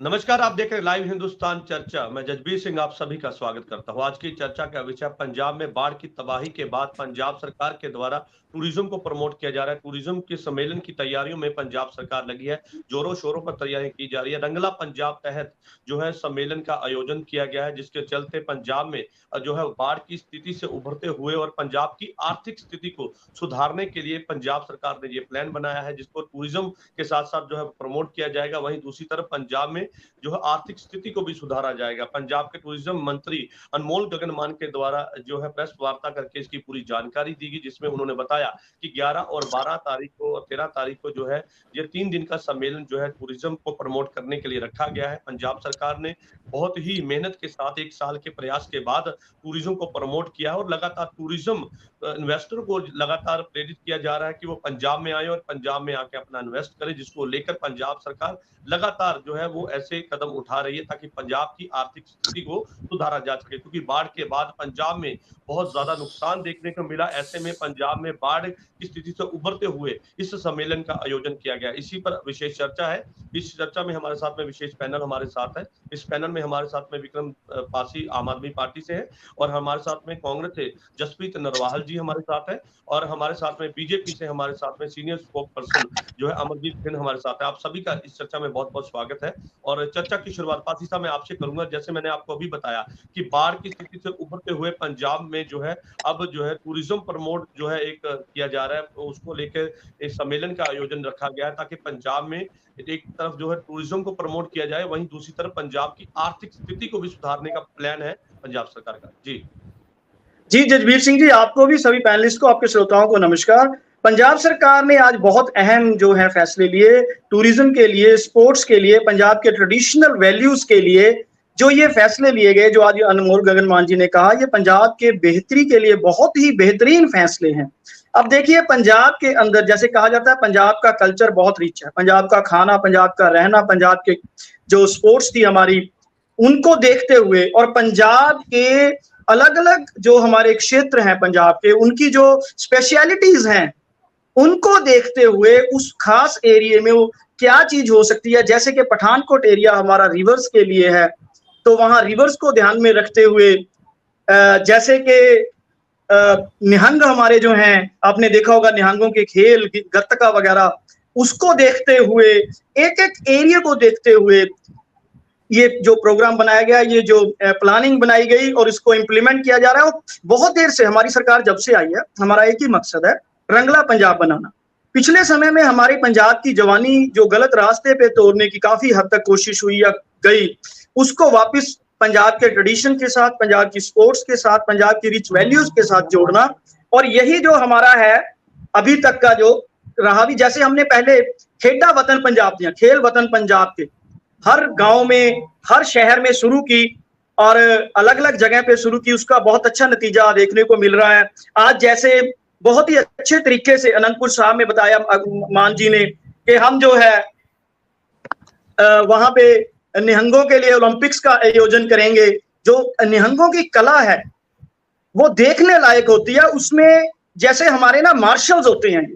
नमस्कार, आप देख रहे हैं लाइव हिंदुस्तान चर्चा। मैं जजबीर सिंह आप सभी का स्वागत करता हूं। आज की चर्चा का विषय पंजाब में बाढ़ की तबाही के बाद पंजाब सरकार के द्वारा टूरिज्म को प्रमोट किया जा रहा है। टूरिज्म के सम्मेलन की तैयारियों में पंजाब सरकार लगी है, जोरों शोरों पर तैयारी की जा रही है। रंगला पंजाब तहत जो है सम्मेलन का आयोजन किया गया है, जिसके चलते पंजाब में जो है बाढ़ की स्थिति से उभरते हुए और पंजाब की आर्थिक स्थिति को सुधारने के लिए पंजाब सरकार ने ये प्लान बनाया है, जिसको टूरिज्म के साथ साथ जो है प्रमोट किया जाएगा। वहीं दूसरी तरफ पंजाब में जो है आर्थिक स्थिति को भी सुधारा जाएगा। पंजाब के टूरिज्म मंत्री अनमोल गगन मान के द्वारा जो है प्रेस वार्ता करके इसकी पूरी जानकारी दी गई, जिसमें उन्होंने बताया कि 11 और 12 तारीख को और 13 तारीख को जो है ये 3 दिन का सम्मेलन जो है टूरिज्म को प्रमोट करने के लिए रखा गया है। पंजाब सरकार ने बहुत ही मेहनत के साथ 1 साल के प्रयास के बाद टूरिज्म को प्रमोट किया है और लगातार टूरिज्म इन्वेस्टर को लगातार प्रेरित किया जा रहा है कि वो पंजाब में आए और पंजाब में आके अपना इन्वेस्ट करें, जिसको लेकर पंजाब सरकार लगातार जो है वो ऐसे कदम उठा रही है ताकि पंजाब की आर्थिक स्थिति को सुधारा जा सके। क्योंकि बाढ़ के बाद पंजाब में बहुत ज्यादा नुकसान देखने को मिला। ऐसे में पंजाब में बाढ़ की स्थिति से उभरते हुए इस सम्मेलन का आयोजन किया गया। इसी पर विशेष चर्चा है। इस चर्चा में हमारे साथ में विशेष पैनल हमारे साथ है। इस पैनल में हमारे साथ में विक्रम पासी आम आदमी पार्टी से है और हमारे साथ में कांग्रेस से जसप्रीत नरवाल जी हमारे साथ है और हमारे साथ में बीजेपी से हमारे साथ में सीनियर स्पोक पर्सन जो है अमरजीत सिंह हमारे साथ है। आप सभी का इस चर्चा में बहुत बहुत स्वागत है। और चर्चा की शुरुआत पासी साहब मैं आपसे करूंगा। जैसे मैंने आपको अभी बताया कि बाढ़ की स्थिति से उभरते हुए पंजाब में जो है अब जो है टूरिज्म प्रमोट जो है एक किया जा रहा है, तो उसको लेकर एक सम्मेलन का आयोजन रखा गया है ताकि पंजाब में एक तरफ जो है टूरिज्म को प्रमोट किया जाए, वहीं दूसरी तरफ पंजाब की आर्थिक स्थिति को भी सुधारने का प्लान है पंजाब सरकार का। जी जी जजबीर सिंह जी, आपको भी सभी पैनलिस्ट को, आपके श्रोताओं को नमस्कार। पंजाब सरकार ने आज बहुत अहम जो है फैसले लिए टूरिज्म के लिए, स्पोर्ट्स के लिए, पंजाब के ट्रेडिशनल वैल्यूज के लिए। जो ये फैसले लिए गए, जो आज अनमोल गगन मान जी ने कहा, ये पंजाब के बेहतरी के लिए बहुत ही बेहतरीन फैसले हैं। अब देखिए, पंजाब के अंदर जैसे कहा जाता है पंजाब का कल्चर बहुत रिच है, पंजाब का खाना, पंजाब का रहना, पंजाब के जो स्पोर्ट्स थी हमारी, उनको देखते हुए और पंजाब के अलग अलग जो हमारे क्षेत्र हैं पंजाब के, उनकी जो स्पेशलिटीज हैं, उनको देखते हुए उस खास एरिया में वो क्या चीज हो सकती है। जैसे कि पठानकोट एरिया हमारा रिवर्स के लिए है, तो वहां रिवर्स को ध्यान में रखते हुए जैसे कि निहंग हमारे जो हैं, आपने देखा होगा निहंगों के खेल, गत्तका वगैरह, उसको देखते हुए, एक एक एरिया को देखते हुए ये जो प्रोग्राम बनाया गया, ये जो प्लानिंग बनाई गई और इसको इम्प्लीमेंट किया जा रहा है। बहुत देर से हमारी सरकार जब से आई है, हमारा एक ही मकसद है, रंगला पंजाब बनाना। पिछले समय में हमारी पंजाब की जवानी जो गलत रास्ते पे तोड़ने की काफी हद तक कोशिश हुई या गई, उसको वापस पंजाब के ट्रेडिशन के साथ, पंजाब की स्पोर्ट्स के साथ, पंजाब की रिच वैल्यूज के साथ जोड़ना। और यही जो हमारा है अभी तक का जो रहा भी, जैसे हमने पहले खेडा वतन पंजाब दिया, खेल वतन पंजाब के हर गांव में, हर शहर में शुरू की और अलग अलग जगह पे शुरू की, उसका बहुत अच्छा नतीजा देखने को मिल रहा है। आज जैसे बहुत ही अच्छे तरीके से अनंतपुर साहब में बताया मान जी ने कि हम जो है वहां पे निहंगों के लिए ओलंपिक्स का आयोजन करेंगे। जो निहंगों की कला है वो देखने लायक होती है, उसमें जैसे हमारे ना मार्शल्स होते हैं।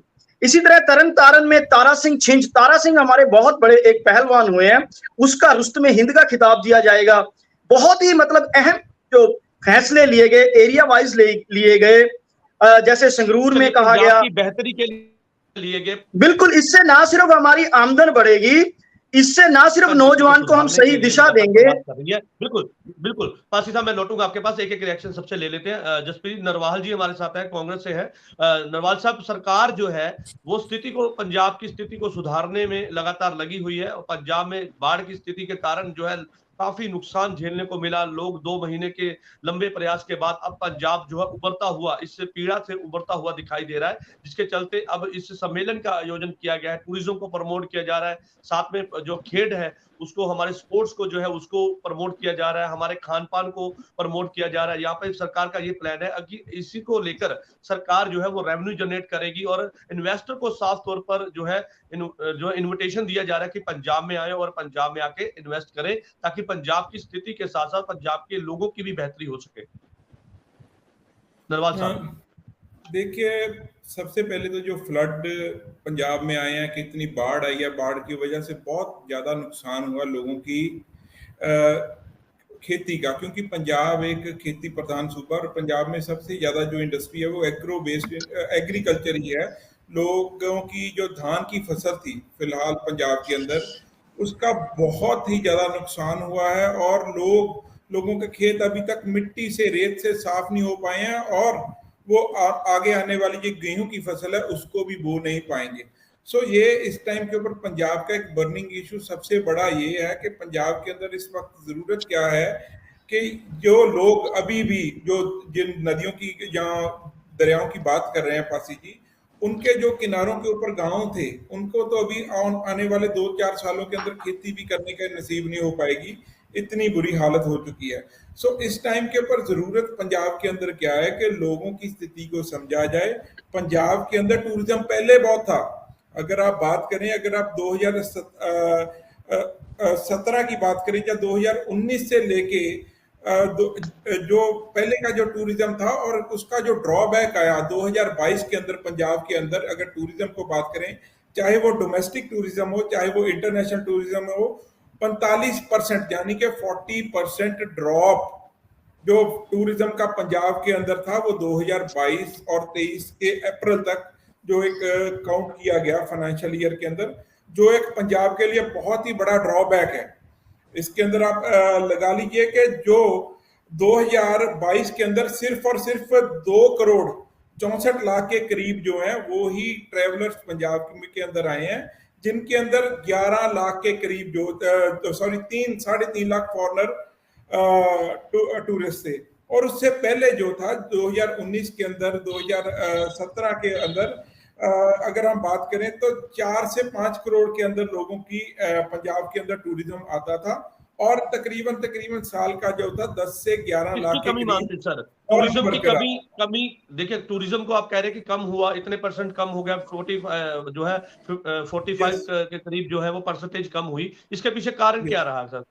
इसी तरह तरन तारन में तारा सिंह छिंज, तारा सिंह हमारे बहुत बड़े एक पहलवान हुए हैं, उसका रुस्तम हिंद का खिताब दिया जाएगा। बहुत ही मतलब अहम जो फैसले लिए गए, एरिया वाइज लिए गए, जैसे संगरूर में कहा गया बेहतरी के लिए गए। बिल्कुल, इससे ना सिर्फ हमारी आमदन बढ़ेगी, इससे ना सिर्फ नौजवान को हम सही दिशा देंगे। बिल्कुल बिल्कुल पासी साहब, मैं लौटूंगा आपके पास, एक एक रिएक्शन सबसे ले लेते हैं। जसप्रीत नरवाल जी हमारे साथ है, कांग्रेस से है। नरवाल साहब, सरकार जो है वो स्थिति को, पंजाब की स्थिति को सुधारने में लगातार लगी हुई है और पंजाब में बाढ़ की स्थिति के कारण जो है काफी नुकसान झेलने को मिला। लोग 2 महीने के लंबे प्रयास के बाद अब पंजाब जो है उभरता हुआ, इससे पीड़ा से उभरता हुआ दिखाई दे रहा है, जिसके चलते अब इस सम्मेलन का आयोजन किया गया है। टूरिज्म को प्रमोट किया जा रहा है, साथ में जो खेड है उसको, हमारे स्पोर्ट्स को जो है उसको प्रमोट किया जा रहा है, हमारे खान पान को प्रमोट किया जा रहा है। यहाँ पे सरकार का ये प्लान है कि इसी को लेकर सरकार जो है वो रेवेन्यू जनरेट करेगी और इन्वेस्टर को साफ तौर पर जो है जो इन्विटेशन दिया जा रहा है कि पंजाब में आए और पंजाब में आके इन्वेस्ट करें, ताकि पंजाब की स्थिति के साथ साथ पंजाब के लोगों की भी बेहतरी हो सके। नरवाल साहब, देखिए, सबसे पहले तो जो फ्लड पंजाब में आए हैं, कितनी बाढ़ आई है, बाढ़ की वजह से बहुत ज़्यादा नुकसान हुआ लोगों की खेती का, क्योंकि पंजाब एक खेती प्रधान सूबा और पंजाब में सबसे ज़्यादा जो इंडस्ट्री है वो एग्रो बेस्ड एग्रीकल्चर ही है। लोगों की जो धान की फसल थी फिलहाल पंजाब के अंदर, उसका बहुत ही ज़्यादा नुकसान हुआ है और लोगों के खेत अभी तक मिट्टी से, रेत से साफ नहीं हो पाए हैं और वो आगे आने वाली जो गेहूं की फसल है उसको भी बो नहीं पाएंगे। सो ये इस टाइम के ऊपर पंजाब का एक बर्निंग इशू सबसे बड़ा ये है कि पंजाब के अंदर इस वक्त जरूरत क्या है कि जो लोग अभी भी जो जिन नदियों की या दरियाओं की बात कर रहे हैं पासी जी, उनके जो किनारों के ऊपर गांव थे, उनको तो अभी आने वाले 2-4 सालों के अंदर खेती भी करने का नसीब नहीं हो पाएगी, इतनी बुरी हालत हो चुकी है। सो इस टाइम के ऊपर जरूरत पंजाब के अंदर क्या है कि लोगों की स्थिति को समझा जाए। पंजाब के अंदर टूरिज्म पहले बहुत था। अगर आप बात करें, अगर आप 2017 की बात करें या 2019 से लेके जो पहले का जो टूरिज्म था और उसका जो ड्रॉबैक आया 2022 के अंदर पंजाब के अंदर, अगर टूरिज्म को बात करें, चाहे वो डोमेस्टिक टूरिज्म हो चाहे वो इंटरनेशनल टूरिज्म हो, 45% यानी कि 40% ड्रॉप जो टूरिज्म का पंजाब के अंदर था वो 2022 और 23 के अप्रैल तक जो एक काउंट किया गया फाइनेंशियल ईयर के अंदर, जो एक पंजाब के लिए बहुत ही बड़ा ड्रॉबैक है। इसके अंदर आप लगा लीजिए कि जो 2022 के अंदर सिर्फ और सिर्फ 2,64,00,000 के करीब जो है वो ही ट्रेवलर्स पंजाब के अंदर आए हैं, जिनके अंदर 11 लाख के करीब जो 3-3.5 लाख फॉरनर टूरिस्ट थे। और उससे पहले जो था 2019 के अंदर, 2017 के अंदर अगर हम बात करें तो 4 से 5 करोड़ के अंदर लोगों की पंजाब के अंदर टूरिज्म आता था और तकरीबन साल का जो था 10 से 11 लाख के कमी मानते सर टूरिज्म की कमी देखिए, टूरिज्म को आप कह रहे हैं कि कम हुआ, इतने % कम हो गया, 40 जो है 45 के करीब जो है वो परसेंटेज कम हुई, इसके पीछे कारण क्या रहा सर?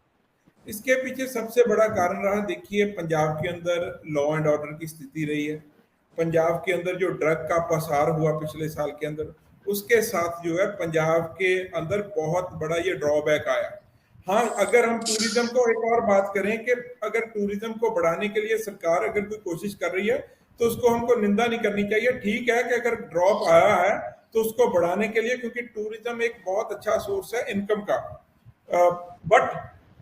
इसके पीछे सबसे बड़ा कारण रहा, देखिए पंजाब के अंदर लॉ एंड ऑर्डर की स्थिति रही है। पंजाब के अंदर जो ड्रग का पसार हुआ पिछले साल के अंदर, उसके साथ जो है पंजाब के अंदर बहुत बड़ा ये ड्रॉबैक आया। हाँ, अगर हम टूरिज्म को एक और बात करें कि अगर टूरिज्म को बढ़ाने के लिए सरकार अगर कोई कोशिश कर रही है तो उसको हमको निंदा नहीं करनी चाहिए। ठीक है कि अगर ड्रॉप आया है तो उसको बढ़ाने के लिए, क्योंकि टूरिज्म एक बहुत अच्छा सोर्स है इनकम का, बट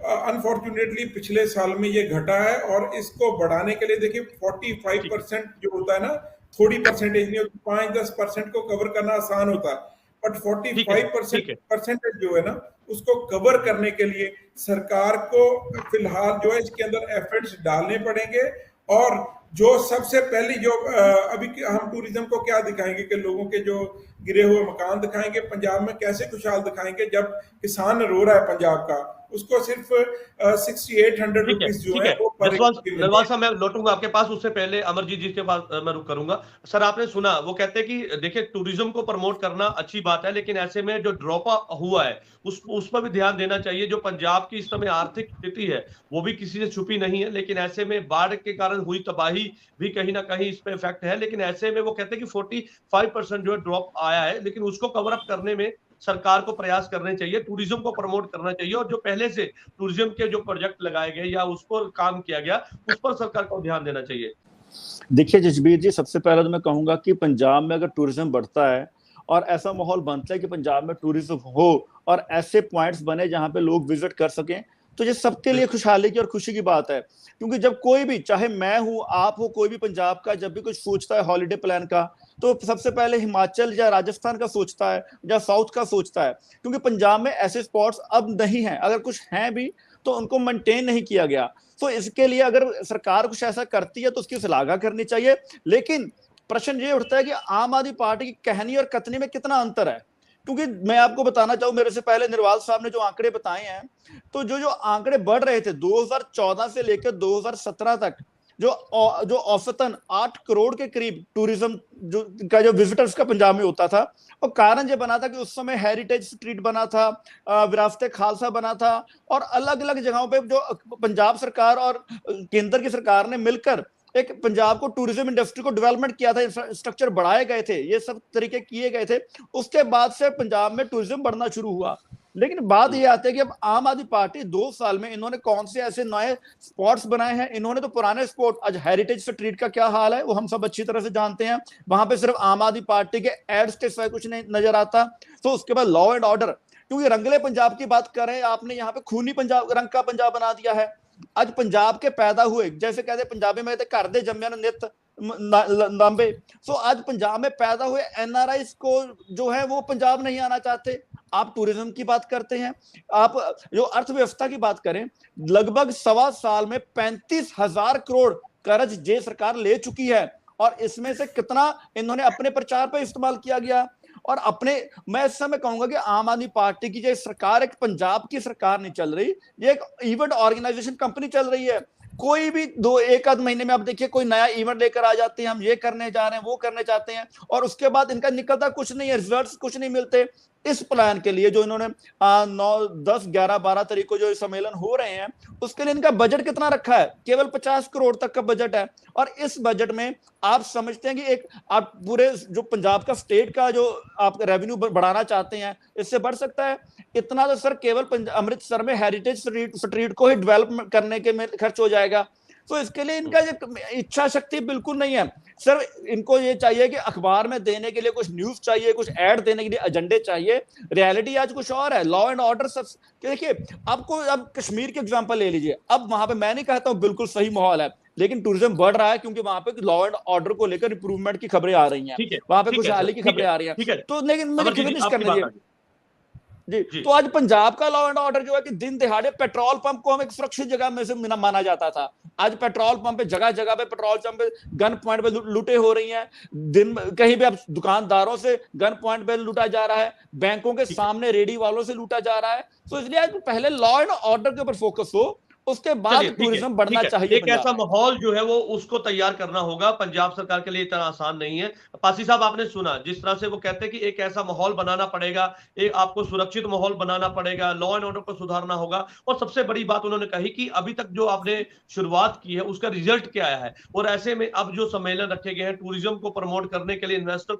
अनफॉर्चुनेटली पिछले साल में ये घटा है और इसको बढ़ाने के लिए देखिए 45% जो होता है ना, थोड़ी परसेंटेज नहीं होती, 5-10% को कवर करना आसान होता है, बट 45% जो है ना उसको कवर करने के लिए सरकार को फिलहाल जो है इसके अंदर एफर्ट्स डालने पड़ेंगे। और जो सबसे पहली जो अभी हम टूरिज्म को क्या दिखाएंगे कि लोगों के जो गिरे हुए मकान दिखाएंगे, पंजाब में कैसे खुशहाल दिखाएंगे जब किसान रो रहा है पंजाब का, उसको सिर्फ 6800 रुपीज जो है वो नरवाल साहब मैं लौटूंगा आपके पास, उससे पहले अमरजीत जी के पास मैं रुक करूंगा। सर आपने सुना, वो कहते हैं कि देखिए टूरिज्म को प्रमोट करना अच्छी बात है, लेकिन ऐसे में जो ड्रॉप हुआ है उस पर भी ध्यान देना चाहिए। जो पंजाब की इस समय आर्थिक स्थिति है वो भी किसी से छुपी नहीं है, लेकिन ऐसे में बाढ़ के कारण हुई तबाही भी कहीं ना कहीं इस पे इफेक्ट है। लेकिन ऐसे में वो कहते हैं कि 45% जो है ड्रॉप आया है, लेकिन उसको कवर अप करने में सरकार को प्रयास करने चाहिए, टूरिज्म को प्रमोट करना चाहिए, और जो पहले से टूरिज्म के जो प्रोजेक्ट लगाए गए या उस पर काम किया गया उस पर सरकार को ध्यान देना चाहिए। देखिए जसबीर जी, सबसे पहले तो मैं कहूंगा कि पंजाब में अगर टूरिज्म बढ़ता है और ऐसा माहौल बनता है कि पंजाब में टूरिज्म हो और ऐसे पॉइंट्स बने जहां पे लोग विजिट कर सकें, तो ये सबके लिए खुशहाली की और खुशी की बात है। क्योंकि जब कोई भी, चाहे मैं हूं, आप हो, कोई भी पंजाब का जब भी कुछ सोचता है हॉलिडे प्लान का, तो सबसे पहले हिमाचल या राजस्थान का सोचता है या साउथ का सोचता है, क्योंकि पंजाब में ऐसे स्पॉट्स अब नहीं हैं, अगर कुछ हैं भी तो उनको मेंटेन नहीं किया गया। तो इसके लिए अगर सरकार कुछ ऐसा करती है तो उसकी श्लाघा करनी चाहिए। लेकिन प्रश्न ये उठता है कि आम आदमी पार्टी की कहनी और कथनी में कितना अंतर है। क्योंकि मैं आपको बताना चाहूं, मेरे से पहले निर्वाल साहब ने जो आंकड़े बताए हैं, तो जो आंकड़े बढ़ रहे थे 2014 से लेकर 2017 तक, जो औसतन 8 करोड़ के करीब टूरिज्म जो विजिटर्स का पंजाब में होता था, और कारण ये बना था कि उस समय हेरिटेज स्ट्रीट बना था, विरासत खालसा बना था, और अलग अलग जगहों पे जो पंजाब सरकार और केंद्र की सरकार ने मिलकर एक पंजाब को टूरिज्म इंडस्ट्री को डेवलपमेंट किया था, इंफ्रास्ट्रक्चर बढ़ाए गए थे, ये सब तरीके किए गए थे, उसके बाद से पंजाब में टूरिज्म बढ़ना शुरू हुआ। लेकिन बात ये आती है कि अब आम आदमी पार्टी 2 साल में इन्होंने कौन से ऐसे नए स्पॉट्स बनाए हैं। इन्होंने तो पुराने स्पॉट, आज हेरिटेज स्ट्रीट का क्या हाल है वो हम सब अच्छी तरह से जानते हैं, वहां पे सिर्फ आम आदमी पार्टी के एड्स के सिवाय कुछ नहीं नजर आता। तो उसके बाद लॉ एंड ऑर्डर, क्योंकि रंगले पंजाब की बात कर रहे हैं, आपने यहाँ पे खूनी पंजाब, रंग का पंजाब बना दिया है। आज पंजाब के पैदा हुए, जैसे कहते पंजाबी में कहते घर दे जम्मिया नूं नित लांबे, सो आज पंजाब में पैदा हुए एनआरआईज को जो है वो पंजाब नहीं आना चाहते। आप टूरिज्म की बात करते हैं, आप जो अर्थव्यवस्था की बात करें, लगभग 1.25 साल में 35,000 करोड़ कर्ज जे सरकार ले चुकी है, और इसमें से कितना इन्होंने अपने प्रचार पर इस्तेमाल किया गया। और अपने, मैं इस समय कहूंगा कि आम आदमी पार्टी की जो सरकार, एक पंजाब की सरकार नहीं चल रही, ये एक इवेंट ऑर्गेनाइजेशन कंपनी चल रही है। कोई भी 1 आध महीने में आप देखिए कोई नया इवेंट लेकर आ जाते हैं, हम ये करने जा रहे हैं, वो करने चाहते हैं, और उसके बाद इनका निकलता कुछ नहीं है, रिजल्ट्स कुछ नहीं मिलते। इस प्लान के लिए जो इन्होंने 9, 10, 11, 12 तारीख को जो सम्मेलन हो रहे हैं, उसके लिए इनका बजट कितना रखा है? केवल 50 करोड़ तक का बजट है। और इस बजट में आप समझते हैं कि एक आप पूरे जो पंजाब का स्टेट का जो आप रेवेन्यू बढ़ाना चाहते हैं, इससे बढ़ सकता है? इतना तो सर केवल अमृतसर में हेरिटेज स्ट्रीट को ही डेवलप करने के में खर्च हो जाएगा। तो इसके लिए इनका इच्छा शक्ति बिल्कुल नहीं है सर। इनको ये चाहिए कि अखबार में देने के लिए कुछ न्यूज चाहिए, कुछ ऐड देने के लिए एजेंडे चाहिए। रियलिटी आज कुछ और है। लॉ एंड ऑर्डर सब देखिए, आपको अब कश्मीर के एग्जांपल ले लीजिए। अब वहां पे मैं नहीं कहता हूं बिल्कुल सही माहौल है, लेकिन टूरिज्म बढ़ रहा है क्योंकि वहां पे लॉ एंड ऑर्डर को लेकर इंप्रूवमेंट की खबरें आ रही हैं, वहां पे खुशहाली की खबरें आ रही हैं। तो लेकिन मुझे फिनिश करने दीजिए जी। तो आज पंजाब का लॉ एंड ऑर्डर जो है कि दिन दिहाड़े पेट्रोल पंप को हम एक सुरक्षित जगह में से माना जाता था, आज पेट्रोल पंप पे जगह जगह पे पेट्रोल पंप पे गन पॉइंट पे लूटे हो रही हैं। दिन कहीं भी अब दुकानदारों से गन पॉइंट पे लूटा जा रहा है, बैंकों के सामने रेडी वालों से लूटा जा रहा है। तो इसलिए आज पहले लॉ एंड ऑर्डर के ऊपर फोकस हो, उसके बाद टूरिज्म बढ़ना चाहिए। एक ऐसा माहौल जो है वो उसको तैयार करना होगा, पंजाब सरकार के लिए इतना आसान नहीं है। पासी साहब, आपने सुना जिस तरह से वो कहते हैं कि एक ऐसा माहौल बनाना पड़ेगा, एक आपको सुरक्षित माहौल बनाना पड़ेगा, लॉ एंड ऑर्डर को सुधारना होगा। और सबसे बड़ी बात उन्होंने कही कि अभी तक जो आपने शुरुआत की है उसका रिजल्ट क्या आया है। और ऐसे में अब जो सम्मेलन रखे गए हैं टूरिज्म को प्रमोट करने के लिए, इन्वेस्टर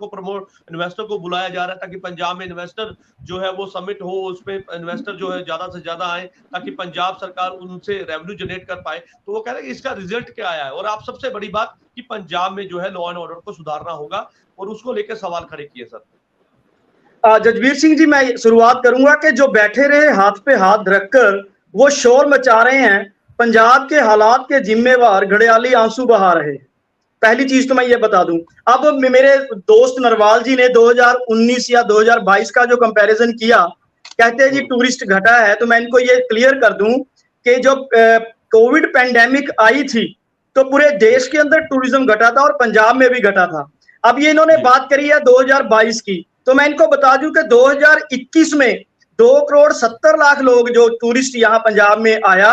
को बुलाया जा रहा है ताकि पंजाब में इन्वेस्टर जो है वो समिट हो, उसमें इन्वेस्टर जो है ज्यादा से ज्यादा आए ताकि पंजाब सरकार उनसे रेवेन्यू जनरेट कर पाए। तो वो कह रहे हैं कि इसका रिजल्ट क्या आया है। और आप सबसे बड़ी बात कि पंजाब में जो है लॉ एंड ऑर्डर को सुधारना होगा, और उसको लेकर सवाल खड़े किए सर। जजबीर सिंह जी, मैं शुरुआत करूंगा कि जो बैठे रहे हाथ पे हाथ रखकर वो शोर मचा रहे हैं, पंजाब के हालात के जिम्मेवार घड़ियाली आंसू बहा रहे। पहली चीज तो मैं ये बता दूं, अब मेरे दोस्त नरवाल जी ने 2019 या 2022 का जो कंपैरिजन किया, कहते हैं जी टूरिस्ट घटा है। तो मैं इनको ये क्लियर कर दूं कि जो कोविड पैंडेमिक आई थी तो पूरे देश के अंदर टूरिज्म घटा था और पंजाब में भी घटा था। अब ये इन्होंने बात करी है 2022 की, तो मैं इनको बता दूं कि 2021 में 2,70,00,000 लोग जो टूरिस्ट यहाँ पंजाब में आया,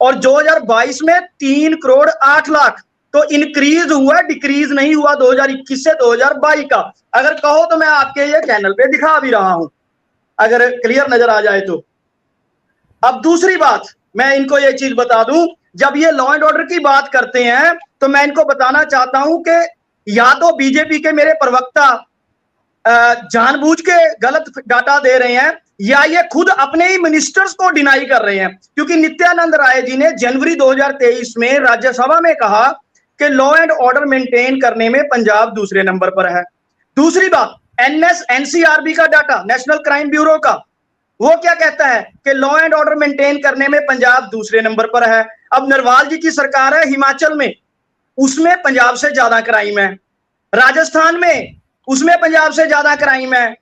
और 2022 में 3,08,00,000। तो इंक्रीज हुआ, डिक्रीज नहीं हुआ 2021 से 2022 का। अगर कहो तो मैं आपके ये चैनल पे दिखा भी रहा हूं, अगर क्लियर नजर आ जाए तो। अब दूसरी बात मैं इनको ये चीज बता दूं, जब ये लॉ एंड ऑर्डर की बात करते हैं तो मैं इनको बताना चाहता हूं कि या तो बीजेपी के मेरे प्रवक्ता जानबूझ के गलत डाटा दे रहे हैं, या ये खुद अपने ही मिनिस्टर्स को डिनाई कर रहे हैं। क्योंकि नित्यानंद राय जी ने जनवरी 2023 में राज्यसभा में कहा कि लॉ एंड ऑर्डर मेंटेन करने में पंजाब दूसरे नंबर पर है। दूसरी बात, एनसीआरबी का डाटा, नेशनल क्राइम ब्यूरो का, वो क्या कहता है कि लॉ एंड ऑर्डर मेंटेन करने में पंजाब दूसरे नंबर पर है। अब नरवाल जी की सरकार है हिमाचल में, उसमें पंजाब से ज्यादा क्राइम है। राजस्थान में, उसमें पंजाब से ज्यादा क्राइम है।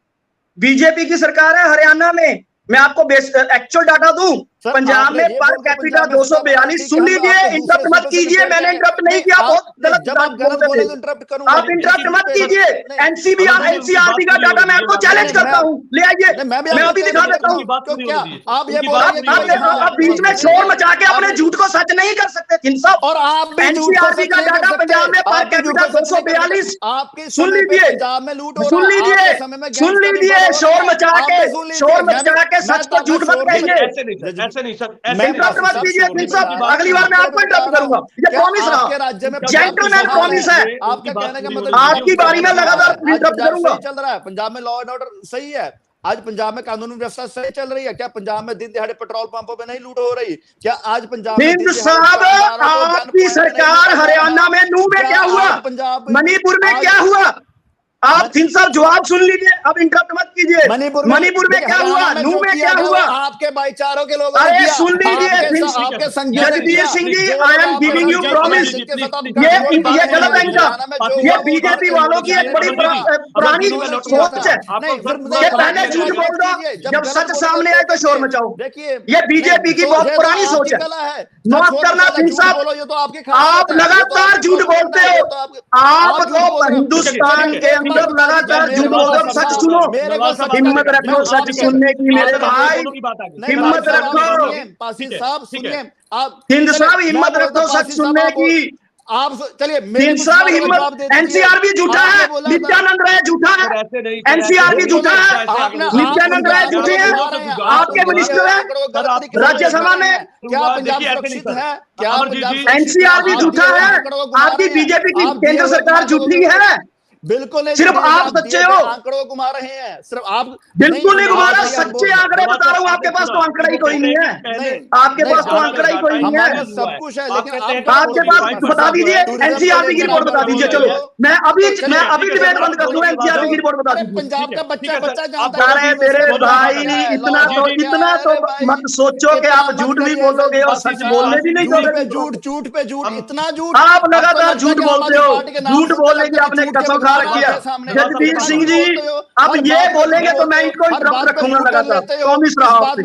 बीजेपी की सरकार है हरियाणा में, मैं आपको एक्चुअल डाटा दूं, पंजाब में पर कैपिटा 242। सुन लीजिए, इंटरप्ट मत कीजिए, मैंने इंटरप्ट नहीं किया, बहुत गलत आप इंटरप्ट मत कीजिए। एनसीआरबी का डाटा मैं आपको चैलेंज करता हूं, ले आइए, मैं अभी दिखा देता हूं। आप बीच में शोर मचा के अपने झूठ को सच नहीं कर सकते जिन सब। और आप एनसीआरबी का डाटा पंजाब में पर कैपिटा 242। सुन लीजिए, शोर मचा के सच को झूठ मत कहिए। ऐसे नहीं सर, मैं इंटरप्ट मत कीजिए सिंह साहब, अगली बार मैं आपको इंटरप्ट करूंगा, ये प्रॉमिस रहा, राज्य में जेंटलमैन प्रॉमिस है। आपका कहने का मतलब आपकी बारी में लगातार इंटरप्ट करूंगा। चल रहा है पंजाब में, लॉ एंड ऑर्डर सही है, आज पंजाब में कानून व्यवस्था सही चल रही है क्या? पंजाब में दिन दिहाड़े पेट्रोल पंपों पे नहीं लूट हो रही क्या? आज पंजाब में सिंध साहब, आपकी सरकार हरियाणा में नूह में क्या हुआ, मणिपुर में क्या हुआ? आप सिंह साहब जवाब सुन लीजिए, अब इंटरप्ट मत कीजिए। मणिपुर में क्या हुआ, नूह में क्या हुआ? आपके भाईचारों के लोगों अरे सुन लीजिए Jagdish Singh ji, I am giving you promise, ये गलत है इनका, ये बीजेपी वालों की एक बड़ी पुरानी सोच है कि पहले झूठ बोल दो, जब सच सामने आए तो शोर मचाओ। देखिए ये बीजेपी की बहुत पुरानी सोच है। माफ करना सिंह साहब, आप लगातार झूठ बोलते हो, आपको हिंदुस्तान के अंदर लगातार झूठ बोलते, सच सुनो, हिम्मत रखो सच सुनने की मेरे भाई, हिम्मत रखो सिंध साहब, हिम्मत रखो सच सुनने की। आप चलिए सिंध साहब हिम्मत, एनसीआर भी झूठा है, नित्यानंद राय झूठा है, एनसीआर भी झूठा है, नित्यानंद राय झूठे हैं, आपके मिनिस्टर हैं राज्यसभा में, क्या पंजाब सुरक्षित है? क्या एनसीआर भी झूठा है, आपकी बीजेपी की केंद्र सरकार झूठी है, बिल्कुल नहीं, सिर्फ आप सच्चे हो, आंकड़ों को घुमा रहे हैं सिर्फ आप, बिल्कुल नहीं घुमा रहा, सच्चे आंकड़े बता रहा हूँ, आपके पास तो आंकड़ा ही कोई नहीं है, आपके पास तो आंकड़ा ही कोई नहीं है, सब कुछ है, लेकिन आपके पास बता दीजिए, एनसीआरबी की रिपोर्ट बता दीजिए। चलो मैं अभी डिबेट बंद कर दूं, एनसीआरबी की रिपोर्ट बता दीजिए। पंजाब का बच्चा जानता है। अरे मेरे भाई, इतना तो मत सोचो कि आप झूठ भी बोलोगे और सच बोलने भी नहीं दोगे। झूठ पे झूठ, इतना झूठ आप लगातार झूठ बोलते हो, झूठ बोलने की आपने कसम खा रखी है। जगदीश सिंह जी अब ये बोलेंगे तो मैं इनको इंटरप्ट रखूंगा लगातार, प्रॉमिस रहा आपसे।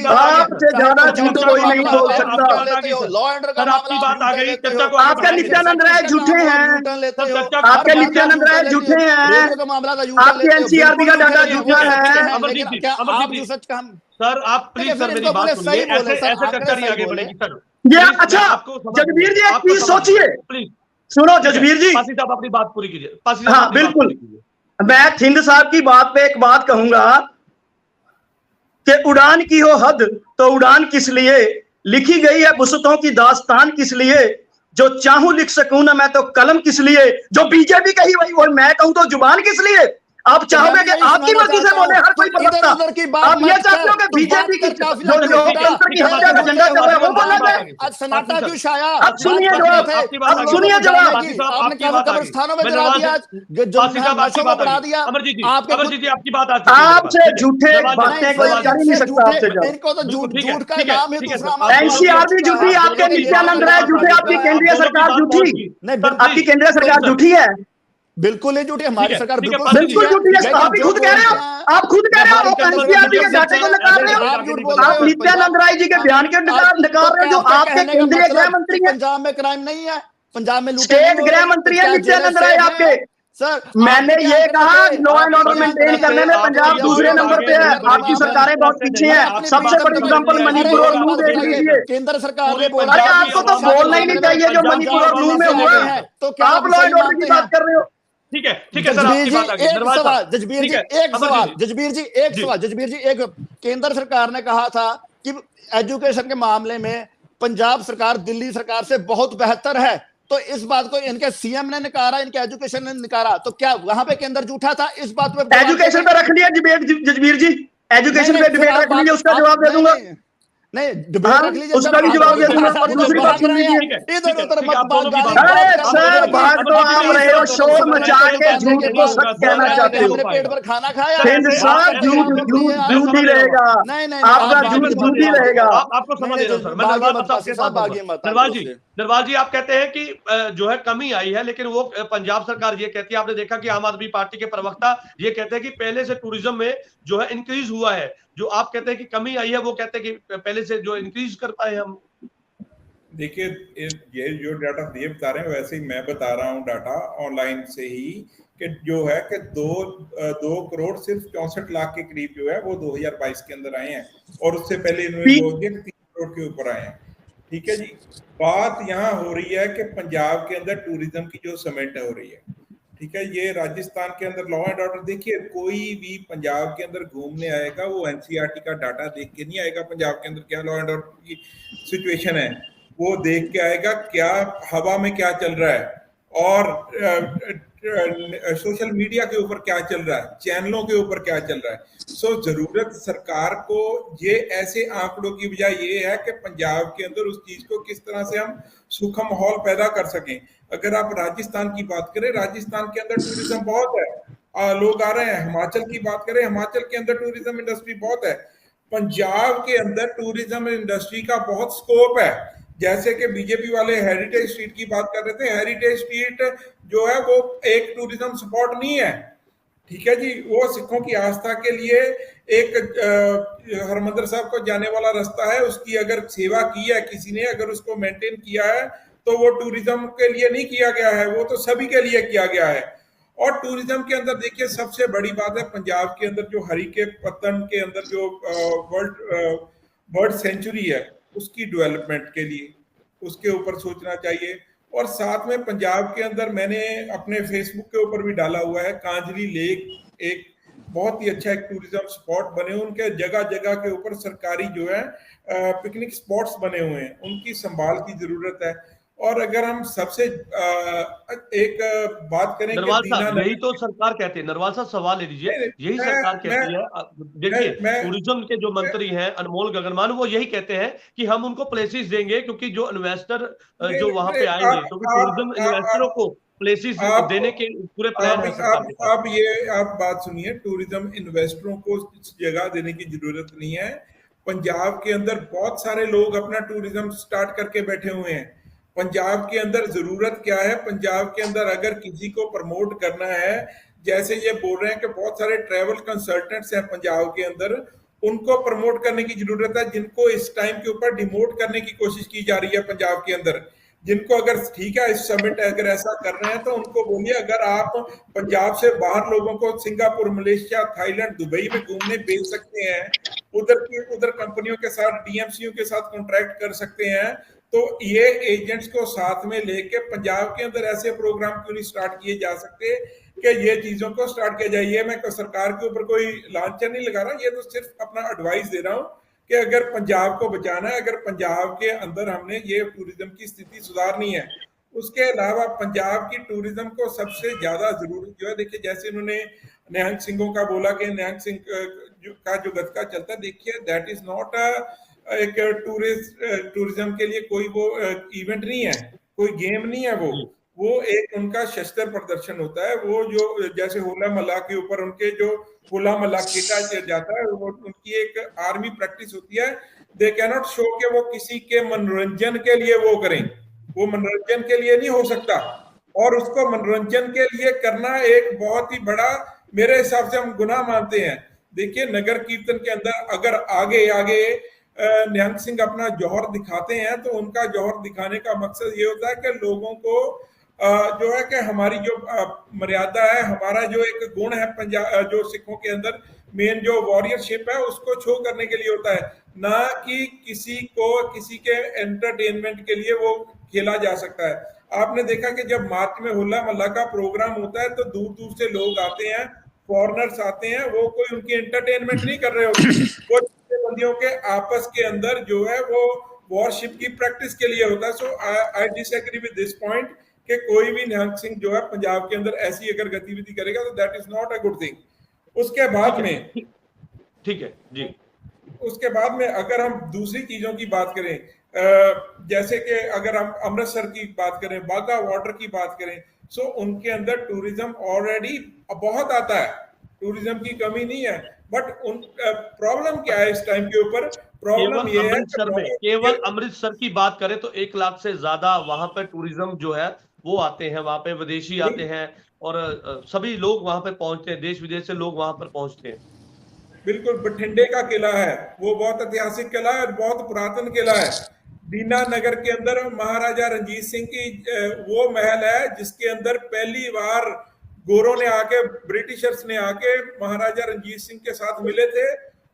आपसे ज्यादा झूठ कोई नहीं बोल सकता। आपका नित्यानंद राय झूठे हैं, आपके नित्यानंद राय झूठे हैं, आपके एनसीआरबी का डाटा झूठा है। सर आप प्लीज सर मेरी बात सुनिए, ऐसे चर्चा नहीं आगे बढ़ेगी सर। ये अच्छा जगबीर जी एक चीज सोचिए, प्लीज सुनो जजबीर जी, पासी साहब अपनी बात पूरी कीजिए। हाँ बिल्कुल, मैं थिंद साहब की बात पे एक बात कहूंगा कि उड़ान की हो हद तो उड़ान किस लिए, लिखी गई है वसुतों की दास्तान किस लिए, जो चाहूं लिख सकूं ना मैं तो कलम किस लिए, जो बीजेपी कही वही मैं कहूं तो जुबान किस लिए। आप चाहोगे कि आपकी मर्जी से बोले हर कोई प्रवक्ता, आप ये चाहते हो कि बीजेपी की जो लोकतंत्र की हत्या का झंडा चल रहा है वो बोला जाए। आज सन्नाटा क्यों छाया? अब सुनिए जवाब, अब सुनिए जवाब। आपने कब्रिस्तानों में जला दिया, नशों को बढ़ा दिया। आपसे झूठे बातें कोई कर ही नहीं सकता आपसे। इनको तो झूठ का नाम है, दूसरा एनसीआरबी झूठी, आपके नित्यानंद राय झूठे, आपकी केंद्रीय सरकार झूठी, आपकी केंद्रीय सरकार झूठी है, बिल्कुल नहीं झूठी, हमारी सरकार बिल्कुल झूठी है। आप भी खुद कह रहे हो, आप खुद कह रहे हो, आप एनसीआरबी के डाटे को नकार रहे हो, आप नित्यानंद राय जी के बयान के नकार रहे हो, जो आपके केंद्रीय गृह मंत्री हैं। पंजाब में क्राइम नहीं है, पंजाब में स्टेट गृह मंत्री है नित्यानंद राय आपके। सर मैंने ये कहा लॉ एंड ऑर्डर मेंटेन करने में पंजाब दूसरे नंबर पे है, आपकी सरकारें बहुत पीछे हैं। सबसे बड़ी एग्जांपल मणिपुर और नूह देख लीजिए। केंद्र सरकार ने बोला, अरे आपको तो बोलना ही नहीं चाहिए जो मणिपुर और नूह में हुआ है, तो क्या आप लॉ एंड ऑर्डर की बात कर रहे हो? ठीक है सर, आपकी बात आ गई। एक सवाल जजबीर जी, एक सवाल जजबीर जी, एक सवाल जजबीर जी, एक केंद्र सरकार ने कहा था कि एजुकेशन के मामले में पंजाब सरकार दिल्ली सरकार से बहुत बेहतर है, तो इस बात को इनके सीएम ने नकारा, इनके एजुकेशन ने नकारा, तो क्या वहां पे केंद्र झूठा था? इस बात पे एजुकेशन पे रख लिया डिबेट जजबीर जी, एजुकेशन पे डिबेट रख लीजिए, उसका जवाब दे दूंगा। नहीं डिबेट रख लीजिए, उसका भी जवाब दे दूंगा। और दूसरी बात सुन लीजिए, इधर उधर मत बात। अरे सर भाग तो आप रहे हो, शोर मचा के झूठ को सच कहना चाहते हो। पेट पर खाना खाया, झूठ ही रहेगा, आपका झूठ ही रहेगा। आपको समझ रहे हो सर, मैं नरवाल जी आप कहते हैं कि जो है कमी आई है, लेकिन वो पंजाब सरकार ये कहती है, आपने देखा कि आम आदमी पार्टी के प्रवक्ता ये कहते हैं कि पहले से टूरिज्म में जो है इंक्रीज हुआ है, जो आप कहते हैं कि कमी आई है वो कहते हैं कि पहले से जो इंक्रीज कर पाए हम। देखिए ये जो डाटा ये बता रहे हैं वैसे ही मैं बता रहा हूँ डाटा ऑनलाइन से ही, कि जो है कि 2 करोड़ सिर्फ 64 लाख के करीब जो है वो 2022 के अंदर आए हैं, और उससे पहले इन्होंने 3 करोड़ के ऊपर आए हैं। ठीक है जी, बात यहाँ हो रही है कि पंजाब के अंदर टूरिज्म की जो समेट हो रही है, ठीक है। ये राजस्थान के अंदर लॉ एंड ऑर्डर, देखिए कोई भी पंजाब के अंदर घूमने आएगा वो एनसीईआरटी का डाटा देख के नहीं आएगा पंजाब के अंदर क्या लॉ एंड ऑर्डर की सिचुएशन है, वो देख के आएगा क्या हवा में क्या चल रहा है और सोशल मीडिया के ऊपर क्या चल रहा है, चैनलों के ऊपर क्या चल रहा है। सो जरूरत सरकार को ये ऐसे आंकड़ों की बजाय ये है कि पंजाब के अंदर उस चीज को किस तरह से हम सूखा माहौल पैदा कर सकें। अगर आप राजस्थान की बात करें, राजस्थान के अंदर टूरिज्म बहुत है, लोग आ रहे हैं। हिमाचल की बात करें, हिमाचल के अंदर टूरिज्म इंडस्ट्री बहुत है। पंजाब के अंदर टूरिज्म इंडस्ट्री का बहुत स्कोप है। जैसे कि बीजेपी वाले हेरिटेज स्ट्रीट की बात कर रहे थे, हेरिटेज स्ट्रीट जो है वो एक टूरिज्म स्पॉट नहीं है, ठीक है जी। वो सिखों की आस्था के लिए एक हरमंदिर साहब को जाने वाला रास्ता है, उसकी अगर सेवा की है किसी ने, अगर उसको मेंटेन किया है, तो वो टूरिज्म के लिए नहीं किया गया है, वो तो सभी के लिए किया गया है। और टूरिज्म के अंदर देखिए सबसे बड़ी बात है पंजाब के अंदर जो हरी के पत्तन के अंदर जो बर्ड सेंचुरी है, उसकी डेवलपमेंट के लिए उसके ऊपर सोचना चाहिए। और साथ में पंजाब के अंदर मैंने अपने फेसबुक के ऊपर भी डाला हुआ है, कांजली लेक एक बहुत ही अच्छा एक टूरिज्म स्पॉट बने, उनके जगह जगह के ऊपर सरकारी जो है पिकनिक स्पॉट्स बने हुए हैं, उनकी संभाल की जरूरत है। और अगर हम सबसे एक बात करें नरवाल साहब, यही तो सरकार कहती है। नरवाल साहब सवाल ले लीजिए, यही सरकार कहती है। देखिए टूरिज्म के जो मंत्री हैं अनमोल गगनमान, वो यही कहते हैं कि हम उनको प्लेसेस देंगे, क्योंकि जो इन्वेस्टर जो वहां पे आएंगे, क्योंकि टूरिज्म इन्वेस्टरों को प्लेसेस देने के पूरे प्लान है सरकार के पास। अब ये आप बात सुनिए, टूरिज्म इन्वेस्टरों को जगह देने की जरूरत नहीं है। पंजाब के अंदर बहुत सारे लोग अपना टूरिज्म स्टार्ट करके बैठे हुए हैं। पंजाब के अंदर जरूरत क्या है, पंजाब के अंदर अगर किसी को प्रमोट करना है, जैसे ये बोल रहे हैं कि बहुत सारे ट्रैवल कंसल्टेंट्स हैं पंजाब के अंदर, उनको प्रमोट करने की जरूरत है, जिनको इस टाइम के ऊपर डिमोट करने की कोशिश की जा रही है पंजाब के अंदर। जिनको अगर ठीक है इस समिट अगर ऐसा कर रहे हैं तो उनको बोलिए, अगर आप पंजाब से बाहर लोगों को सिंगापुर, मलेशिया, थाईलैंड, दुबई में घूमने भेज सकते हैं, उधर कंपनियों के साथ, डीएमसीयू के साथ कॉन्ट्रैक्ट कर सकते हैं, तो ये एजेंट्स को साथ में लेके पंजाब के अंदर ऐसे प्रोग्राम क्यों नहीं स्टार्ट किए जा सकते कि ये चीजों को स्टार्ट किया जाए। मैं सरकार के ऊपर कोई लांछन नहीं लगा रहा, ये तो सिर्फ अपना एडवाइस दे रहा हूँ कि अगर पंजाब को बचाना है, अगर पंजाब के अंदर हमने ये टूरिज्म की स्थिति सुधारनी है, उसके अलावा पंजाब की टूरिज्म को सबसे ज्यादा जरूरी जो है, देखिए जैसे उन्होंने निहंग सिंहों का बोला कि निहंग सिंह का जो गतका चलता है, देखिए दैट इज नॉट एक टूरिज्म के लिए कोई वो इवेंट नहीं है, कोई गेम नहीं है, वो एक उनका शस्त्र प्रदर्शन होता है। वो जो जैसे होला मल्ला के ऊपर उनके जो होला मल्ला खेटा जाता है, वो उनकी एक आर्मी प्रैक्टिस होती है। दे कैन नॉट शो के वो किसी के मनोरंजन के लिए वो करें, वो मनोरंजन के लिए नहीं हो सकता, और उसको मनोरंजन के लिए करना एक बहुत ही बड़ा, मेरे हिसाब से हम गुनाह मानते हैं। देखिए नगर कीर्तन के अंदर अगर आगे आगे निहंग सिंह अपना जौहर दिखाते हैं, तो उनका जौहर दिखाने का मकसद ये होता है कि लोगों को जो है कि हमारी जो मर्यादा है, हमारा जो एक गुण है पंजाब जो सिखों के अंदर मेन जो वॉरियरशिप है, उसको शो करने के लिए होता है, ना कि किसी को किसी के एंटरटेनमेंट के लिए वो खेला जा सकता है। आपने देखा कि जब मार्च में होला मोहल्ला का प्रोग्राम होता है तो दूर दूर से लोग आते हैं, फॉरेनर्स आते हैं, वो कोई उनकी एंटरटेनमेंट नहीं कर रहे होते, वो बंदियों के आपस के अंदर जो है वो वॉरशिप की प्रैक्टिस के लिए होता है। So I disagree with this point कि कोई भी निहंग सिंह जो है पंजाब के अंदर ऐसी अगर गतिविधि करेगा तो that is not a good thing. उसके बाद में ठीक है जी, उसके बाद में अगर हम दूसरी चीजों की बात करें, जैसे कि अगर हम अमृतसर की बात करें, बाघा वाटर की बात करें, सो उनके अंदर टूरिज्म ऑलरेडी बहुत आता है, टूरिज्म की कमी नहीं है, बट उन प्रॉब्लम क्या है इस टाइम के ऊपर, प्रॉब्लम ये है केवल अमृतसर की बात करें तो 1 लाख से ज्यादा वहां पर टूरिज्म जो है वो आते हैं, वहां पे विदेशी आते हैं और सभी लोग वहां पर पहुंचते हैं, देश विदेश से लोग वहां पर पहुंचते हैं। बिल्कुल, बठिंडे का किला है, वो बहुत ऐतिहासिक किला है और बहुत पुरातन किला है। दीना नगर के अंदर महाराजा रंजीत सिंह की वो महल है जिसके अंदर पहली बार गोरों ने आके, ब्रिटिशर्स ने आके महाराजा रंजीत सिंह के साथ मिले थे,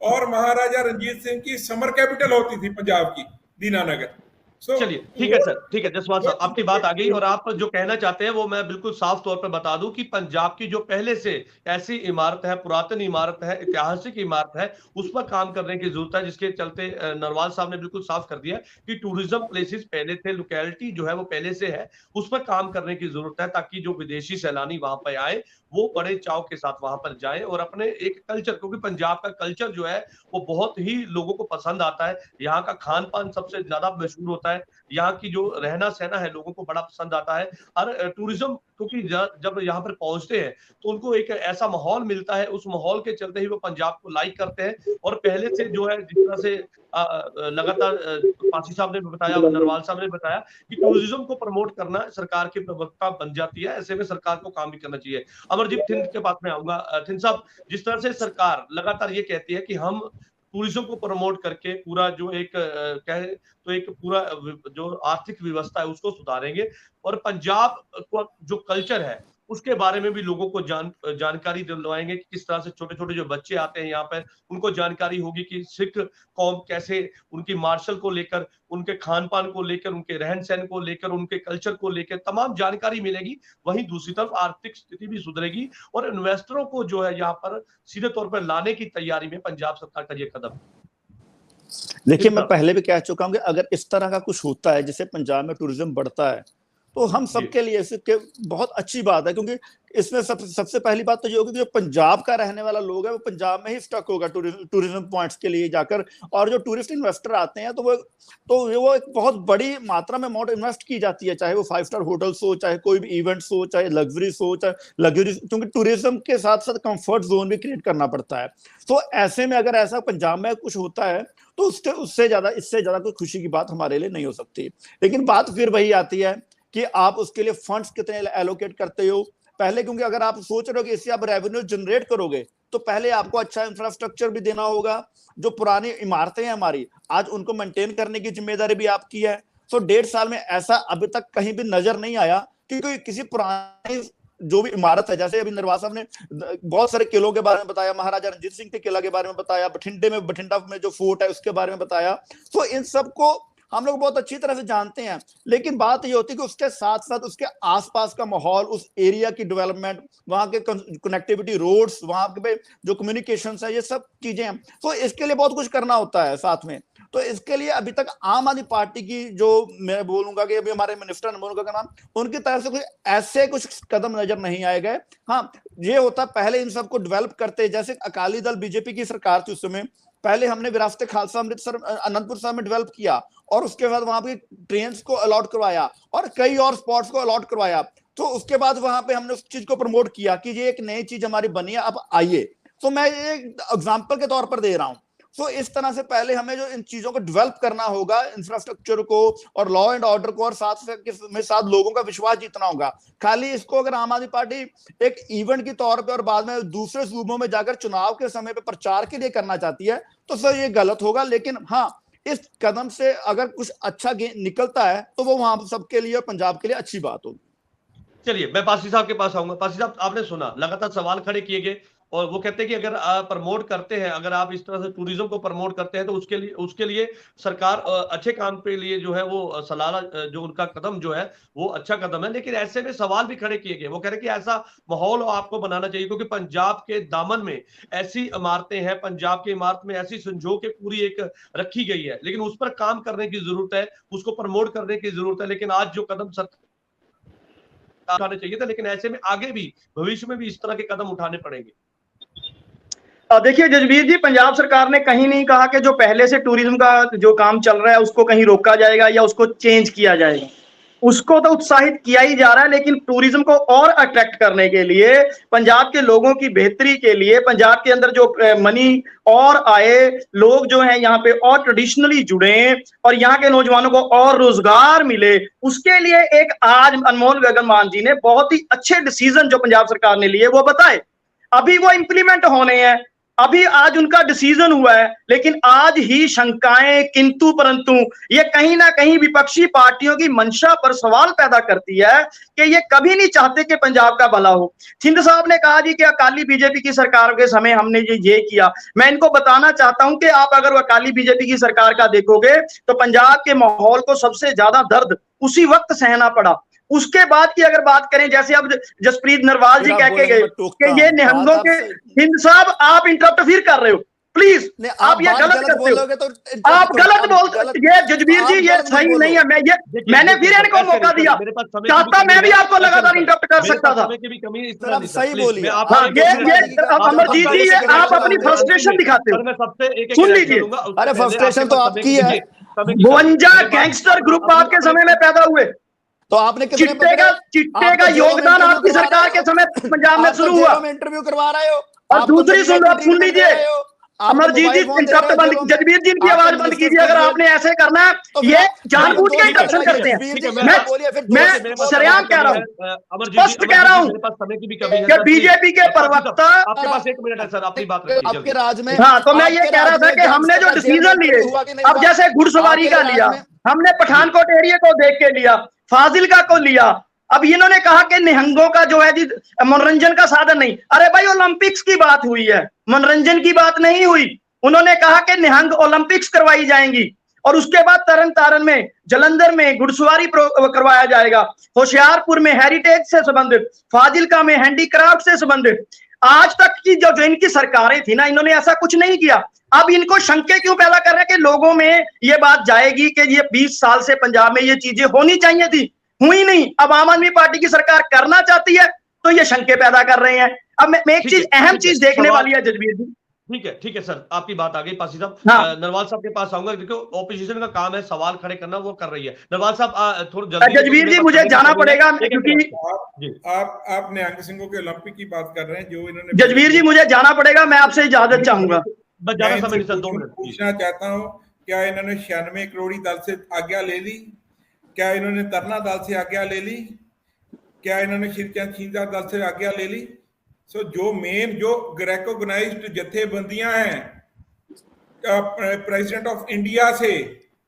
और महाराजा रंजीत सिंह की समर कैपिटल होती थी पंजाब की दीना नगर। चलिए ठीक है सर, ठीक है जसवाल साहब, आपकी बात आ गई और आप जो कहना चाहते हैं वो मैं बिल्कुल साफ तौर पर बता दूं कि पंजाब की जो पहले से ऐसी इमारत है, पुरातन इमारत है, ऐतिहासिक इमारत है, उस पर काम करने की जरूरत है, जिसके चलते नरवाल साहब ने बिल्कुल साफ कर दिया कि टूरिज्म प्लेसेस पहले थे, लोकेलिटी जो है वो पहले से है, उस पर काम करने की जरूरत है ताकि जो विदेशी सैलानी वहां पर आए वो बड़े चाव के साथ वहां पर जाए और अपने एक कल्चर, क्योंकि पंजाब का कल्चर जो है वो बहुत ही लोगों को पसंद आता है। यहाँ का खान पान सबसे ज्यादा मशहूर होता है, यहाँ की जो रहना सहना है लोगों को बड़ा पसंद आता है। और टूरिज्म क्योंकि जब यहाँ पर पहुंचते हैं तो उनको एक ऐसा माहौल मिलता है, उस माहौल के चलते ही वो पंजाब को लाइक करते हैं। और पहले से जो है जिस तरह से लगातार पासी साहब ने बताया, नरवाल साहब ने बताया कि टूरिज्म को प्रमोट करना सरकार की प्रवक्ता बन जाती है, ऐसे में सरकार को काम भी करना चाहिए। अमरजीत थिंद के पास में आऊंगा। थिंद साहब, जिस तरह से सरकार लगातार ये कहती है कि हम टूरिज्म को प्रमोट करके पूरा जो एक कहे तो एक पूरा जो आर्थिक व्यवस्था है उसको सुधारेंगे और पंजाब को जो कल्चर है उसके बारे में भी लोगों को जानकारी दिलवाएंगे कि किस तरह से छोटे छोटे जो बच्चे आते हैं यहाँ पर उनको जानकारी होगी कि सिख कौम कैसे उनकी मार्शल को लेकर, उनके खान पान को लेकर, उनके रहन सहन को लेकर, उनके कल्चर को लेकर तमाम जानकारी मिलेगी। वहीं दूसरी तरफ आर्थिक स्थिति भी सुधरेगी और इन्वेस्टरों को जो है यहाँ पर सीधे तौर पर लाने की तैयारी में पंजाब सरकार का ये कदम। देखिए, मैं पहले भी कह चुका हूं कि अगर इस तरह का कुछ होता है जिससे पंजाब में टूरिज्म बढ़ता है तो हम सबके लिए इसके बहुत अच्छी बात है, क्योंकि इसमें सबसे पहली बात तो ये होगी कि जो पंजाब का रहने वाला लोग है वो पंजाब में ही स्टक होगा टूरिज्म पॉइंट्स के लिए जाकर। और जो टूरिस्ट इन्वेस्टर आते हैं तो वो एक बहुत बड़ी मात्रा में अमाउंट इन्वेस्ट की जाती है, चाहे वो 5 स्टार होटल्स हो, चाहे कोई भी इवेंट्स हो, चाहे लग्जरीज हो, चाहे लग्जरी, क्योंकि टूरिज्म के साथ साथ कंफर्ट जोन भी क्रिएट करना पड़ता है। तो ऐसे में अगर ऐसा पंजाब में कुछ होता है तो इससे ज्यादा कोई खुशी की बात हमारे लिए नहीं हो सकती। लेकिन बात फिर वही आती है कि आप उसके लिए फंड्स कितने एलोकेट करते हो पहले, क्योंकि अगर आप सोच रहे हो कि इससे आप रेवेन्यू जनरेट करोगे तो पहले आपको अच्छा इंफ्रास्ट्रक्चर भी देना होगा। जो पुरानी इमारतें हैं हमारी आज उनको मेंटेन करने की जिम्मेदारी भी आपकी है। तो 1.5 साल में ऐसा अभी तक कहीं भी नजर नहीं आया कि कोई किसी पुरानी जो भी इमारत है, जैसे अभी नरवाल साहब ने बहुत सारे किलों के बारे में बताया, महाराजा रणजीत सिंह के किला के बारे में बताया, बठिंडा में जो फोर्ट है उसके बारे में बताया, तो इन सबको हम लोग बहुत अच्छी तरह से जानते हैं। लेकिन बात ये होती है कि उसके साथ साथ उसके आसपास का माहौल, उस एरिया की डेवलपमेंट, वहां के कनेक्टिविटी, रोड्स, वहां पे जो कम्युनिकेशन है, ये सब चीजें हैं। तो इसके लिए बहुत कुछ करना होता है साथ में। तो इसके लिए अभी तक आम आदमी पार्टी की जो मैं बोलूंगा कि अभी हमारे मिनिस्टर नमोनका का नाम, उनकी तरफ से ऐसे कुछ कदम नजर नहीं आए गए। हाँ, ये होता पहले इन सबको डेवलप करते, जैसे अकाली दल बीजेपी की सरकार थी उस समय, पहले हमने विरासत खालसा अमृतसर अनंतपुर साहब में डेवलप किया और उसके बाद वहां पे ट्रेन को अलॉट करवाया और कई और स्पॉट्स को अलॉट करवाया। तो उसके बाद वहां पे हमने उस चीज को प्रमोट किया कि ये एक नई चीज हमारी बनी है, आप आइए। तो मैं ये एग्जांपल के तौर पर दे रहा हूं। तो इस तरह से पहले हमें जो इन चीजों को डेवलप करना होगा, इंफ्रास्ट्रक्चर को और लॉ एंड ऑर्डर को, और साथ लोगों का विश्वास जीतना होगा। खाली इसको अगर आम आदमी पार्टी एक इवेंट के तौर पे और बाद में दूसरे सूबों में जाकर चुनाव के समय पे प्रचार के लिए करना चाहती है तो सर ये गलत होगा। लेकिन हाँ, इस कदम से अगर कुछ अच्छा निकलता है तो वो वहां सबके लिए, पंजाब के लिए अच्छी बात होगी। चलिए मैं पासी साहब के पास आऊंगा। पासी साहब, आपने सुना लगातार सवाल खड़े किए गए और वो कहते हैं कि अगर आप प्रमोट करते हैं, अगर आप इस तरह से टूरिज्म को प्रमोट करते हैं तो उसके लिए सरकार अच्छे काम के लिए जो है वो सलाह, जो उनका कदम जो है वो अच्छा कदम है। लेकिन ऐसे में सवाल भी खड़े किए गए। वो कह रहे हैं कि ऐसा माहौल आपको बनाना चाहिए क्योंकि पंजाब के दामन में ऐसी इमारतें हैं, पंजाब की इमारत में ऐसी संजो के पूरी एक रखी गई है, लेकिन उस पर काम करने की जरूरत है, उसको प्रमोट करने की जरूरत है। लेकिन आज जो कदम सरकार उठाने चाहिए था, लेकिन ऐसे में आगे भी भविष्य में भी इस तरह के कदम उठाने पड़ेंगे। देखिए जजबीर जी, पंजाब सरकार ने कहीं नहीं कहा कि जो पहले से टूरिज्म का जो काम चल रहा है उसको कहीं रोका जाएगा या उसको चेंज किया जाएगा। उसको तो उत्साहित किया ही जा रहा है, लेकिन टूरिज्म को और अट्रैक्ट करने के लिए, पंजाब के लोगों की बेहतरी के लिए, पंजाब के अंदर जो मनी और आए, लोग जो हैं यहाँ पे और ट्रेडिशनली जुड़े और यहाँ के नौजवानों को और रोजगार मिले, उसके लिए एक आज अनमोल गगन मान जी ने बहुत ही अच्छे डिसीजन जो पंजाब सरकार ने लिए वो बताए। अभी वो इंप्लीमेंट होने हैं। अभी आज उनका डिसीजन हुआ है, लेकिन आज ही शंकाएं किंतु परंतु ये कहीं ना कहीं विपक्षी पार्टियों की मंशा पर सवाल पैदा करती है कि ये कभी नहीं चाहते कि पंजाब का भला हो। सिंध साहब ने कहा जी कि अकाली बीजेपी की सरकार के समय हमने ये किया। मैं इनको बताना चाहता हूं कि आप अगर अकाली बीजेपी की सरकार का देखोगे तो पंजाब के माहौल को सबसे ज्यादा दर्द उसी वक्त सहना पड़ा। उसके बाद की अगर बात करें, जैसे अब जसप्रीत नरवाल जी कह के गए कि ये निहंगों के, हिंद साहब आप इंटरप्ट फिर कर रहे हो, प्लीज आप ये गलत करते हो, तो आप गलत बोलते। ये जजबीर जी ये सही नहीं है। मैंने फिर इनको मौका दिया, चाहता मैं भी आपको लगातार इंटरप्ट कर सकता था। सही बोलिए। अमरजीत जी ये आप अपनी फ्रस्ट्रेशन दिखाते हो, सुन लीजिए। अरे फ्रस्ट्रेशन तो आपकी है। 52 गैंगस्टर ग्रुप आपके समय में पैदा हुए, तो आपने चिट्टे का योगदान आपकी सरकार के समय पंजाब में शुरू हुआ। इंटरव्यू करवा रहे हो। और दूसरी सुन लीजिए, अमरजीत जी इंटरप्ट बंद, जजबीर जी की आवाज बंद कीजिए। अगर आपने ऐसे करना है, ये जानबूझ के इंटरप्शन करते हैं। मैं सरेआम कह रहा हूँ, स्पष्ट कह रहा हूँ कि बीजेपी के प्रवक्ता, आपके पास 1 मिनट है सर, अपनी बात रखिए आपके राज में। हाँ, तो मैं ये कह रहा था कि हमने जो डिसीजन लिए, अब जैसे घुड़सवारी का लिया, हमने पठानकोट एरिया को देख के लिया, फाजिलका को लिया। अब इन्होंने कहा कि निहंगों का जो है जी मनोरंजन का साधन नहीं। अरे भाई ओलंपिक्स की बात हुई है, मनोरंजन की बात नहीं हुई। उन्होंने कहा कि निहंग ओलंपिक्स करवाई जाएंगी और उसके बाद तरन तारण में, जलंधर में घुड़सवारी करवाया जाएगा, होशियारपुर में हेरिटेज से संबंधित, फाजिलका में हैंडीक्राफ्ट से संबंधित। आज तक की जो इनकी सरकारें थी ना, इन्होंने ऐसा कुछ नहीं किया। अब इनको शंके क्यों पैदा कर रहे हैं कि लोगों में ये बात जाएगी कि ये 20 साल से पंजाब में ये चीजें होनी चाहिए थी, हुई नहीं। अब आम आदमी पार्टी की सरकार करना चाहती है तो ये शंके पैदा कर रहे हैं। अब मैं एक चीज, अहम चीज देखने वाली है जजबीर जी। ठीक है सर, आपकी बात आ गई। पासी साहब, हाँ। नरवाल साहब के पास आऊंगा। देखो ऑपोजिशन का काम है सवाल खड़े करना, वो कर रही है। नरवाल साहब थोड़ा जल्दी, जजबीर जी मुझे जाना पड़ेगा क्योंकि आप निहंग सिंहों के ओलंपिक की बात कर रहे हैं जो इन्होंने। जजबीर जी मुझे जाना पड़ेगा, मैं आपसे इजाजत चाहूंगा। ज्यादा समय नहीं सर, 2 मिनट पूछना चाहता हूँ, क्या इन्होंने 96 करोड़ी दल से आज्ञा ले ली? क्या इन्होंने तरना दल से आज्ञा ले ली? क्या इन्होंने शिवचंद शिंदा दल से आज्ञा ले ली? सो जो मेन जो रिकॉग्नाइज्ड जथेबंदियां हैं प्रेसिडेंट ऑफ इंडिया से,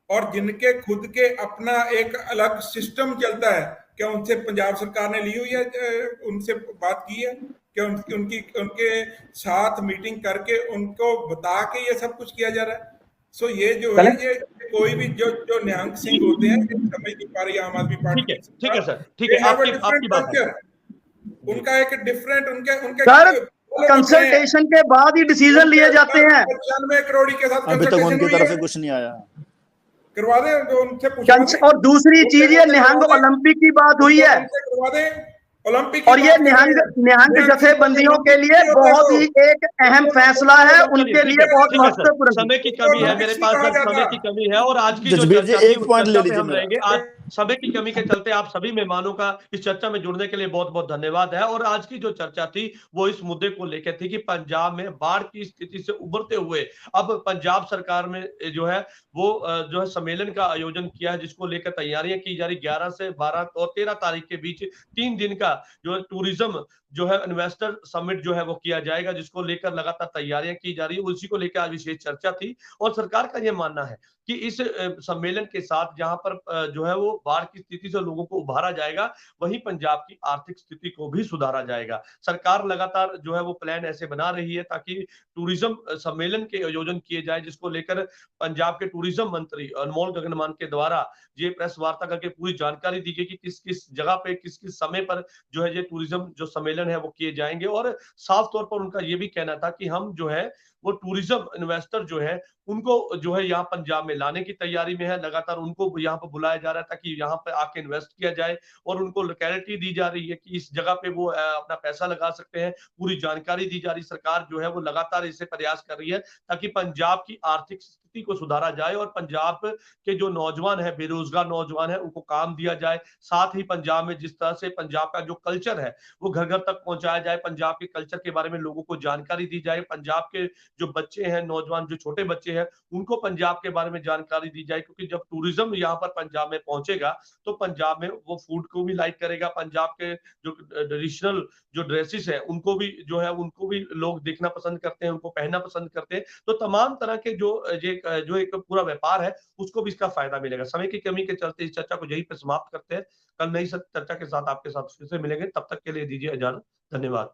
और जिनके खुद के अपना एक अलग सिस्टम चलता है, क्या उनसे पंजाब सरकार ने ली हुई है? उनसे बात की है क्या? उनके साथ मीटिंग करके उनको बता के ये सब कुछ किया जा रहा है? सो ये जो है, ये कोई भी जो निहंग सिंह होते हैं, समझ नहीं पा रही आम आदमी पार्टी। ठीक है सर, ठीक है, आपकी बात है। उनका एक डिफरेंट उनके कंसल्टेशन के बाद ही डिसीजन लिए जाते हैं। 95 करोड़ के साथ अभी तक उनकी तरफ से कुछ नहीं आया, करवा दें तो उनसे पूछें। और दूसरी चीज ये निहंग ओलंपिक की बात हुई है, करवा दें ओलंपिक। और ये निहंग जथेबंदियों के लिए बहुत ही एक अहम फैसला है, उनके लिए बहुत महत्वपूर्ण। समय की कमी है मेरे पास, समय की कमी है, और आज की जो चर्चा थी, एक पॉइंट ले लीजिए हम रहेंगे। आज समय की कमी के चलते आप सभी मेहमानों का इस चर्चा में जुड़ने के लिए बहुत बहुत धन्यवाद है। और आज की जो चर्चा थी वो इस मुद्दे को लेकर थी कि पंजाब में बाढ़ की स्थिति से उभरते हुए अब पंजाब सरकार में जो है वो जो है सम्मेलन का आयोजन किया है, जिसको लेकर तैयारियां की जा रही। 11 से 12 और 13 तारीख के बीच 3 दिन का जो है टूरिज्म जो है इन्वेस्टर समिट जो है वो किया जाएगा, जिसको लेकर लगातार तैयारियां की जा रही है। उसी को लेकर आज विशेष चर्चा थी और सरकार का यह मानना है कि इस सम्मेलन के साथ जहां पर जो है वो बाढ़ की स्थिति से लोगों को उभारा जाएगा, वहीं पंजाब की आर्थिक स्थिति को भी सुधारा जाएगा। सरकार लगातार जो है वो प्लान ऐसे बना रही है ताकि टूरिज्म सम्मेलन के आयोजन किए जाए, जिसको लेकर पंजाब के टूरिज्म मंत्री अनमोल गगनमान के द्वारा ये प्रेस वार्ता करके पूरी जानकारी दी गई कि किस किस जगह पे किस किस समय पर जो है ये टूरिज्म जो सम्मेलन है वो किए जाएंगे। और साफ तौर पर उनका ये भी कहना था कि हम जो है वो टूरिज्म इन्वेस्टर जो है उनको जो है यहाँ पंजाब में लाने की तैयारी में है। लगातार उनको यहाँ पर बुलाया जा रहा था कि यहाँ पे आके इन्वेस्ट किया जाए, और उनको लोकेलिटी दी जा रही है कि इस जगह पे वो अपना पैसा लगा सकते हैं। पूरी जानकारी दी जा रही। सरकार जो है वो लगातार इसे प्रयास कर रही है ताकि पंजाब की आर्थिक स्थिति को सुधारा जाए और पंजाब के जो नौजवान है, बेरोजगार नौजवान है, उनको काम दिया जाए। साथ ही पंजाब में जिस तरह से पंजाब का जो कल्चर है वो घर घर तक पहुंचाया जाए, पंजाब के कल्चर के बारे में लोगों को जानकारी दी जाए, पंजाब के जो बच्चे हैं, नौजवान जो छोटे बच्चे हैं, उनको पंजाब के बारे में जानकारी दी जाए। क्योंकि जब टूरिज्म यहाँ पर पंजाब में पहुंचेगा तो पंजाब में वो फूड को भी लाइक करेगा, पंजाब के जो ट्रेडिशनल जो ड्रेसेस है उनको भी जो है उनको भी लोग देखना पसंद करते हैं, उनको पहनना पसंद करते हैं। तो तमाम तरह के जो एक पूरा व्यापार है उसको भी इसका फायदा मिलेगा। समय की कमी के चलते इस चर्चा को यहीं पे समाप्त करते हैं। कल नई चर्चा के साथ आपके साथ फिर से मिलेंगे, तब तक के लिए दीजिए इजाजत। धन्यवाद।